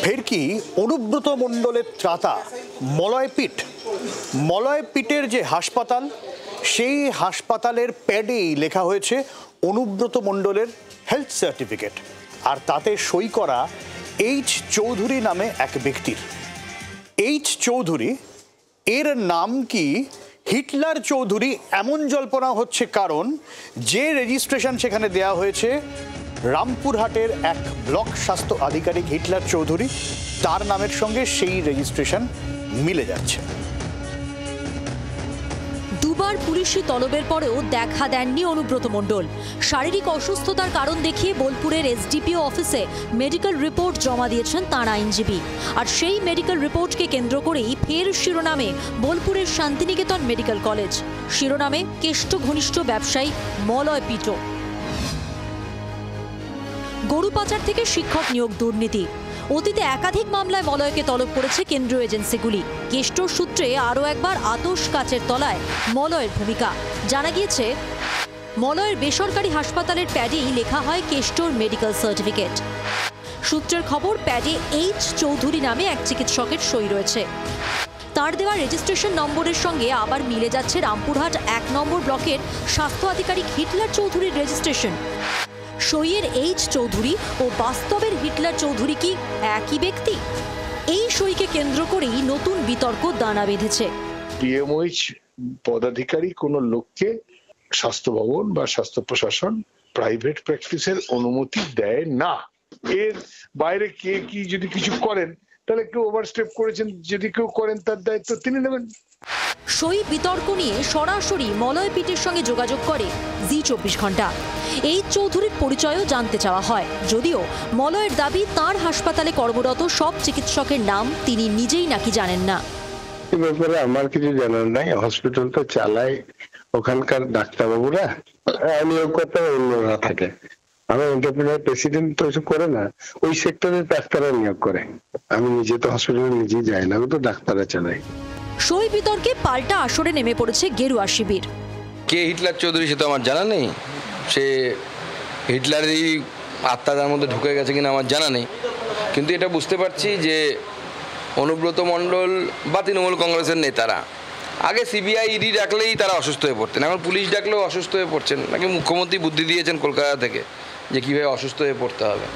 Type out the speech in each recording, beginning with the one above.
ফের কি অনুব্রত মণ্ডলের ত্রাতা মলয়পীঠ। মলয়পীঠের যে হাসপাতাল, সেই হাসপাতালের প্যাডেই লেখা হয়েছে অনুব্রত মণ্ডলের হেলথ সার্টিফিকেট, আর তাতে সই করা এইচ চৌধুরী নামে এক ব্যক্তির। এইচ চৌধুরী, এর নাম কি হিটলার চৌধুরী এমন জল্পনা হচ্ছে, কারণ যে রেজিস্ট্রেশন সেখানে দেয়া হয়েছে রামপুরহাটের এক ব্লক স্বাস্থ্য আধিকারিক হিটলার চৌধুরী, তার নামের সঙ্গে সেই রেজিস্ট্রেশন মিলে যাচ্ছে। দুবার পুলিশি তলবের পরেও দেখা দেননি অনুব্রত মণ্ডল। শারীরিক অসুস্থতার কারণ দেখিয়ে বোলপুরের এসডিপিও অফিসে মেডিকেল রিপোর্ট জমা দিয়েছেন তাঁর আইনজীবী, আর সেই মেডিকেল রিপোর্টকে কেন্দ্র করেই ফের শিরোনামে বোলপুরের শান্তিনিকেতন মেডিকেল কলেজ, শিরোনামে কেষ্ট ঘনিষ্ঠ ব্যবসায়ী মলয়পীঠ। গরু পাচার থেকে শিক্ষক নিয়োগ দুর্নীতি, অতীতে একাধিক মামলায় মলয়কে তলব করেছে কেন্দ্রীয় এজেন্সিগুলি। কেষ্টর সূত্রে আরও একবার আতশ কাচের তলায় মলয়ের ভূমিকা। জানা গিয়েছে, মলয়ের বেসরকারি হাসপাতালের প্যাডেই লেখা হয় কেষ্টর মেডিকেল সার্টিফিকেট। সূত্রের খবর, প্যাডে এইচ চৌধুরী নামে এক চিকিৎসকের সই রয়েছে। তার দেওয়া রেজিস্ট্রেশন নম্বরের সঙ্গে আবার মিলে যাচ্ছে রামপুরহাট 1 নম্বর ব্লকের স্বাস্থ্য আধিকারিক হিটলার চৌধুরীর রেজিস্ট্রেশন। সইয়ের এইচ চৌধুরী ও বাস্তবের হিটলার চৌধুরী কি একই ব্যক্তি? এই সইকে কেন্দ্র করেই নতুন বিতর্ক দানা বেঁধেছে। পিএমওইচ পদাধিকারী কোনো লোককে স্বাস্থ্য ভবন বা স্বাস্থ্য প্রশাসন প্রাইভেট প্র্যাকটিসের অনুমতি দেয় না। এর বাইরে কে কি যদি কিছু করেন, তাহলে কেউ ওভারস্টেপ করেছেন, যদি কেউ করেন তার দায়িত্ব তিনি নেবেন। সই বিতর্ক নিয়ে সরাসরি মলয়পীঠের সঙ্গে যোগাযোগ করে জি 24 ঘন্টা। এই চৌধুরীর পরিচয়ও জানতে চাওয়া হয়, যদিও মলয়ের দাবি তার হাসপাতালে কর্মরত সব চিকিৎসকের নাম তিনি নিজেই নাকি জানেন না। এই ব্যাপারে আমার কিছু জানার নাই। হসপিটাল তো চালায় ওখানকার ডাক্তারবাবুরা, নিয়োগকর্তা অন্যরা থাকে। আমার এন্টারপ্রেনার প্রেসিডেন্ট তো কিছু করে না, ওই সেক্টরের ডাক্তাররা নিয়োগ করে। আমি নিজে তো হসপিটালে নিজেই যাই না, তো ডাক্তাররা চালাই। সই বিতর্কে পাল্টা আসরে নেমে পড়েছে গেরুয়া শিবির। কে হিটলার চৌধুরী সে তো আমার জানা নেই। সে হিটলারেরই আত্মা তার মধ্যে ঢুকে গেছে কিনা আমার জানা নেই, কিন্তু এটা বুঝতে পারছি যে অনুব্রত মণ্ডল বা তৃণমূল কংগ্রেসের নেতারা আগে সিবিআই ইডি ডাকলেই তারা অসুস্থ হয়ে পড়তেন, এখন পুলিশ ডাকলেও অসুস্থ হয়ে পড়ছেন। নাকি মুখ্যমন্ত্রী বুদ্ধি দিয়েছেন কলকাতা থেকে যে কীভাবে অসুস্থ হয়ে পড়তে হবে।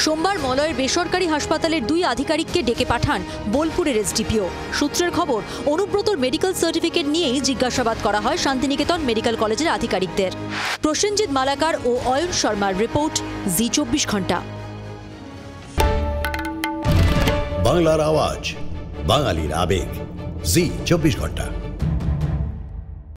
সোমবার মলয়ের বেসরকারি হাসপাতালের 2 আধিকারিককে ডেকে পাঠান বোলপুরের এসডিপিও। সূত্রের খবর, অনুব্রতর মেডিকেল সার্টিফিকেট নিয়েই জিজ্ঞাসাবাদ করা হয় শান্তিনিকেতন মেডিকেল কলেজের আধিকারিকদের। প্রসেনজিৎ মালাকার ও অয়ন শর্মার রিপোর্ট, জি 24 ঘন্টা। বাংলার আওয়াজ, বাঙালির আবেগ, জি 24 ঘন্টা।